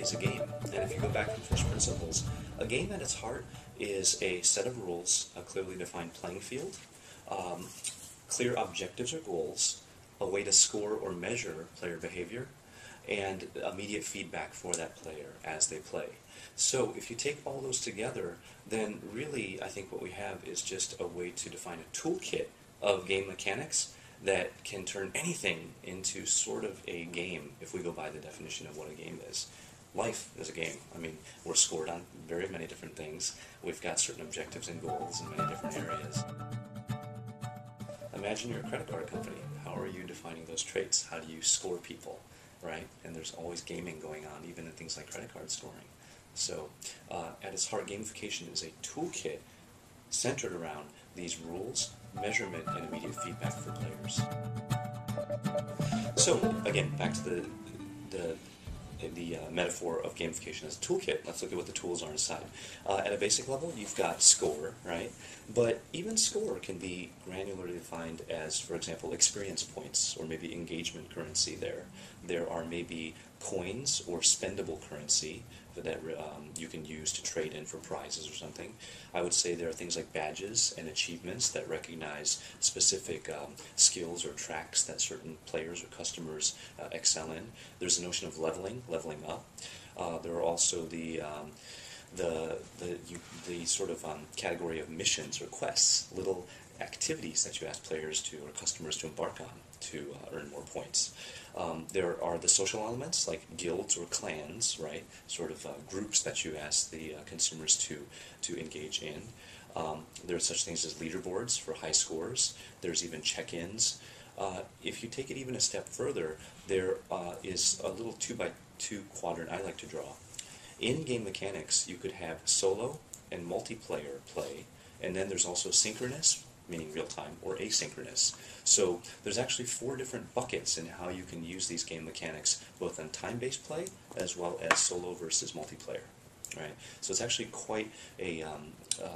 is a game. And if you go back from first principles, a game at its heart is a set of rules, a clearly defined playing field, clear objectives or goals, a way to score or measure player behavior, and immediate feedback for that player as they play. So if you take all those together, then really I think what we have is just a way to define a toolkit of game mechanics that can turn anything into sort of a game, if we go by the definition of what a game is. Life is a game. I mean, we're scored on very many different things. We've got certain objectives and goals in many different areas. Imagine you're a credit card company. How are you defining those traits? How do you score people, right? And there's always gaming going on, even in things like credit card scoring. So, at its heart, gamification is a toolkit centered around these rules, measurement, and immediate feedback for players. So, again, back to the metaphor of gamification as a toolkit. Let's look at what the tools are inside. At a basic level, you've got score, right? But even score can be granularly defined as, for example, experience points, or maybe engagement currency there. There are maybe coins or spendable currency that you can use to trade in for prizes or something. I would say there are things like badges and achievements that recognize specific skills or tracks that certain players or customers excel in. There's the notion of leveling up. There are also the sort of category of missions or quests, little activities that you ask players to or customers to embark on to earn more points. There are the social elements like guilds or clans, right? Sort of groups that you ask the consumers to engage in. There are such things as leaderboards for high scores. There's even check-ins. If you take it even a step further, there is a little 2x2 quadrant I like to draw. In game mechanics, you could have solo and multiplayer play, and then there's also synchronous, meaning real-time, or asynchronous. So there's actually 4 different buckets in how you can use these game mechanics, both on time-based play as well as solo versus multiplayer. Right? So it's actually quite a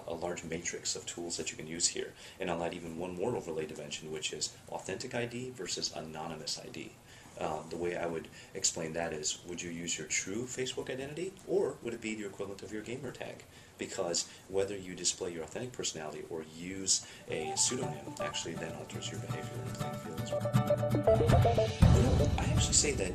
large matrix of tools that you can use here. And I'll add even one more overlay dimension, which is authentic ID versus anonymous ID. The way I would explain that is, would you use your true Facebook identity, or would it be the equivalent of your gamer tag? Because whether you display your authentic personality or use a pseudonym actually then alters your behavior in the playing field as well. I actually say that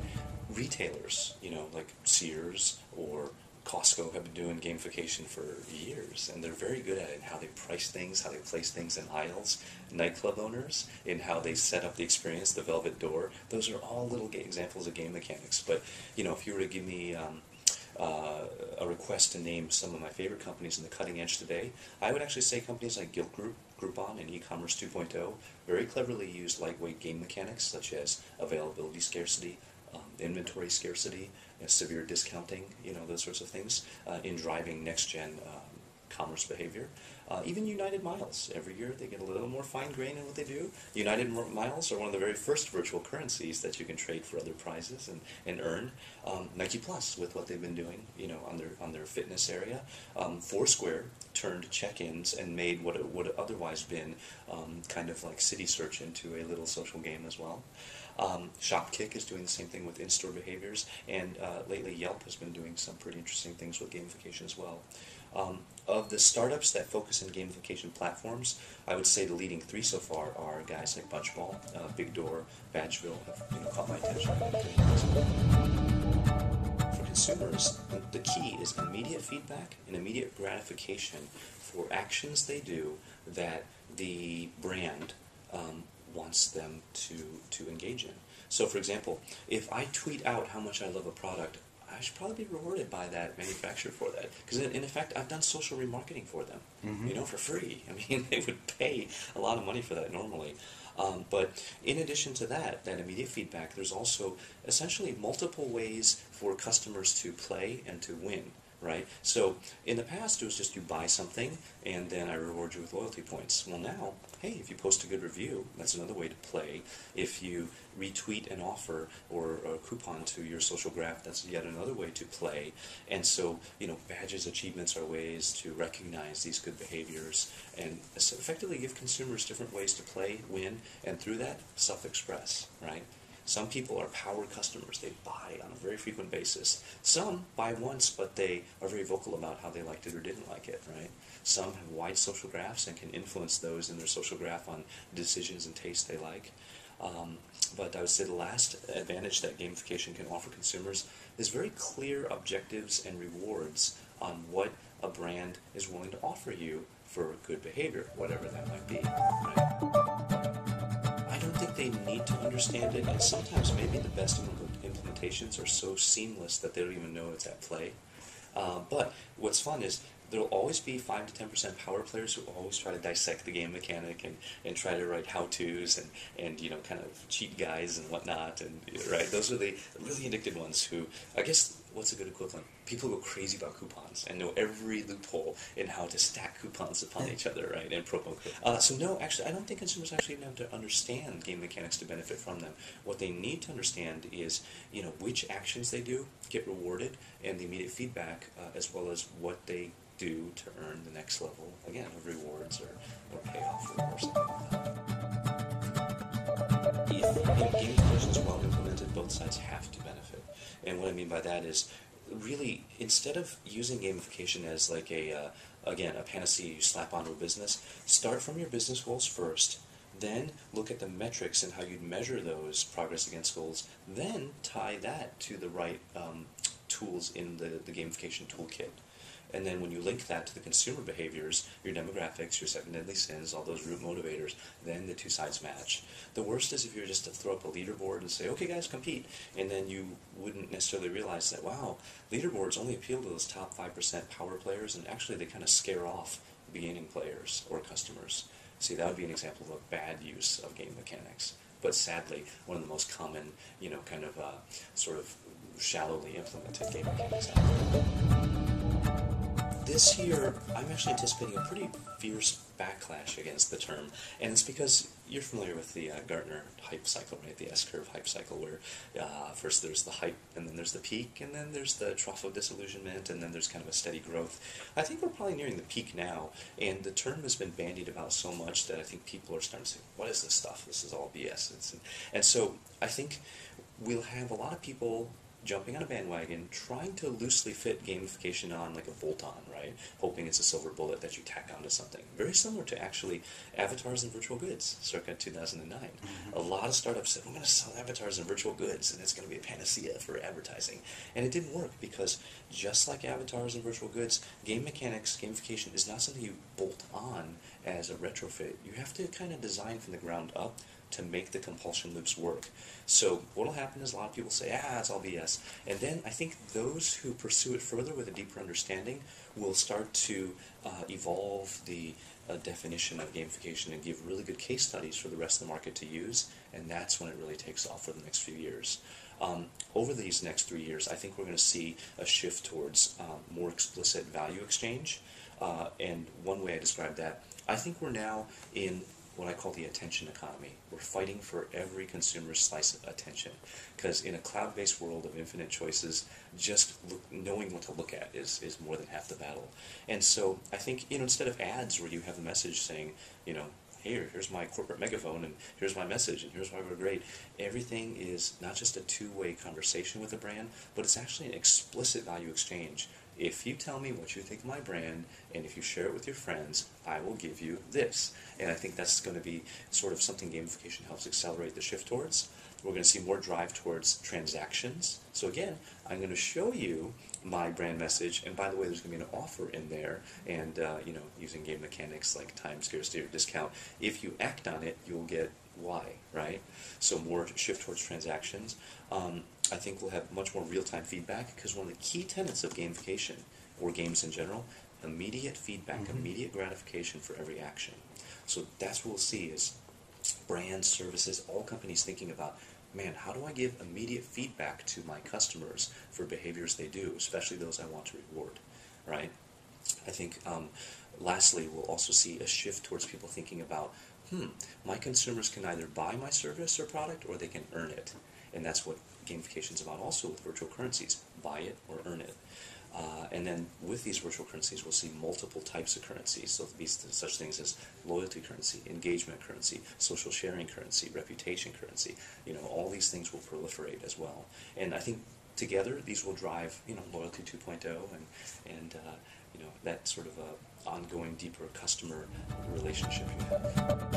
retailers, like Sears or Costco, have been doing gamification for years, and they're very good at it, how they price things, how they place things in aisles. Nightclub owners, in how they set up the experience, the velvet door, those are all little examples of game mechanics. But, if you were to give me a request to name some of my favorite companies in the cutting edge today, I would actually say companies like Guild Group, Groupon, and e-commerce 2.0 very cleverly use lightweight game mechanics such as availability scarcity, inventory scarcity, severe discounting, those sorts of things, in driving next-gen commerce behavior. Even United Miles, every year they get a little more fine-grained in what they do. United Miles are one of the very first virtual currencies that you can trade for other prizes and earn. Nike Plus, with what they've been doing, on their fitness area. Foursquare turned check-ins and made what it would have otherwise been kind of like City Search into a little social game as well. Shopkick is doing the same thing with in-store behaviors, and lately Yelp has been doing some pretty interesting things with gamification as well. Of the startups that focus on gamification platforms, I would say the leading 3 so far are guys like Bunchball, Big Door, Badgeville have caught my attention. For consumers, the key is immediate feedback and immediate gratification for actions they do that the brand wants them to engage in. So, for example, if I tweet out how much I love a product, I should probably be rewarded by that manufacturer for that. Because in effect, I've done social remarketing for them, for free. I mean, they would pay a lot of money for that normally. But in addition to that immediate feedback, there's also essentially multiple ways for customers to play and to win. Right? So in the past, it was just you buy something and then I reward you with loyalty points. Well, now, hey, if you post a good review, that's another way to play. If you retweet an offer or a coupon to your social graph, that's yet another way to play. And so, badges, achievements are ways to recognize these good behaviors and effectively give consumers different ways to play, win, and through that, self-express, right? Some people are power customers. They buy on a very frequent basis. Some buy once, but they are very vocal about how they liked it or didn't like it, right? Some have wide social graphs and can influence those in their social graph on decisions and tastes they like. But I would say the last advantage that gamification can offer consumers is very clear objectives and rewards on what a brand is willing to offer you for good behavior, whatever that might be. Right? I don't think they need to understand it, and sometimes maybe the best implementations are so seamless that they don't even know it's at play. But what's fun is there'll always be 5 to 10% power players who always try to dissect the game mechanic and try to write how-tos and kind of cheat guides and whatnot, and right, those are the really addicted ones who, I guess, what's a good equivalent? People go crazy about coupons and know every loophole in how to stack coupons upon each other, right, and promo. So no, actually, I don't think consumers actually even have to understand game mechanics to benefit from them. What they need to understand is, which actions they do get rewarded and the immediate feedback, as well as what they do to earn the next level, again, of rewards or payoff or something like that. If gamification is well implemented, both sides have to benefit. And what I mean by that is, really, instead of using gamification as like a panacea you slap onto a business, start from your business goals first, then look at the metrics and how you'd measure those progress against goals, then tie that to the right tools in the gamification toolkit. And then when you link that to the consumer behaviors, your demographics, your 7 deadly sins, all those root motivators, then the two sides match. The worst is if you were just to throw up a leaderboard and say, okay guys, compete, and then you wouldn't necessarily realize that, wow, leaderboards only appeal to those top 5% power players, and actually they kind of scare off beginning players or customers. See, that would be an example of a bad use of game mechanics. But sadly, one of the most common, sort of shallowly implemented game mechanics out there. This year, I'm actually anticipating a pretty fierce backlash against the term, and it's because you're familiar with the Gartner hype cycle, right? The S-curve hype cycle, where first there's the hype, and then there's the peak, and then there's the trough of disillusionment, and then there's kind of a steady growth. I think we're probably nearing the peak now, and the term has been bandied about so much that I think people are starting to say, what is this stuff? This is all BS. And so I think we'll have a lot of people jumping on a bandwagon, trying to loosely fit gamification on like a bolt-on, right? Hoping it's a silver bullet that you tack onto something. Very similar to actually avatars and virtual goods, circa 2009. A lot of startups said, we're going to sell avatars and virtual goods, and it's going to be a panacea for advertising. And it didn't work, because just like avatars and virtual goods, game mechanics, gamification is not something you bolt on as a retrofit. You have to kind of design from the ground up to make the compulsion loops work. So what will happen is a lot of people say, it's all BS. And then I think those who pursue it further with a deeper understanding will start to evolve the definition of gamification and give really good case studies for the rest of the market to use, and that's when it really takes off for the next few years. Over these next 3 years, I think we're going to see a shift towards more explicit value exchange, and one way I describe that, I think we're now in what I call the attention economy. We're fighting for every consumer's slice of attention, because in a cloud-based world of infinite choices, just knowing what to look at is more than half the battle. And so I think, instead of ads where you have a message saying, here's my corporate megaphone, and here's my message, and here's why we're great, everything is not just a two-way conversation with a brand, but it's actually an explicit value exchange. If you tell me what you think of my brand, and if you share it with your friends, I will give you this. And I think that's going to be sort of something gamification helps accelerate the shift towards. We're going to see more drive towards transactions. So again, I'm going to show you my brand message, and by the way, there's going to be an offer in there, and using game mechanics like time, scarcity, or discount. If you act on it, you'll get Y, right? So more shift towards transactions. I think we'll have much more real-time feedback, because one of the key tenets of gamification, or games in general, immediate feedback, immediate gratification for every action. So that's what we'll see is brands, services, all companies thinking about, man, how do I give immediate feedback to my customers for behaviors they do, especially those I want to reward, right? I think, lastly, we'll also see a shift towards people thinking about, my consumers can either buy my service or product, or they can earn it. And that's what gamification is about also with virtual currencies. Buy it or earn it. And then with these virtual currencies, we'll see multiple types of currencies. So there'll be such things as loyalty currency, engagement currency, social sharing currency, reputation currency. All these things will proliferate as well. And I think together these will drive, loyalty 2.0 and that sort of ongoing deeper customer relationship you have.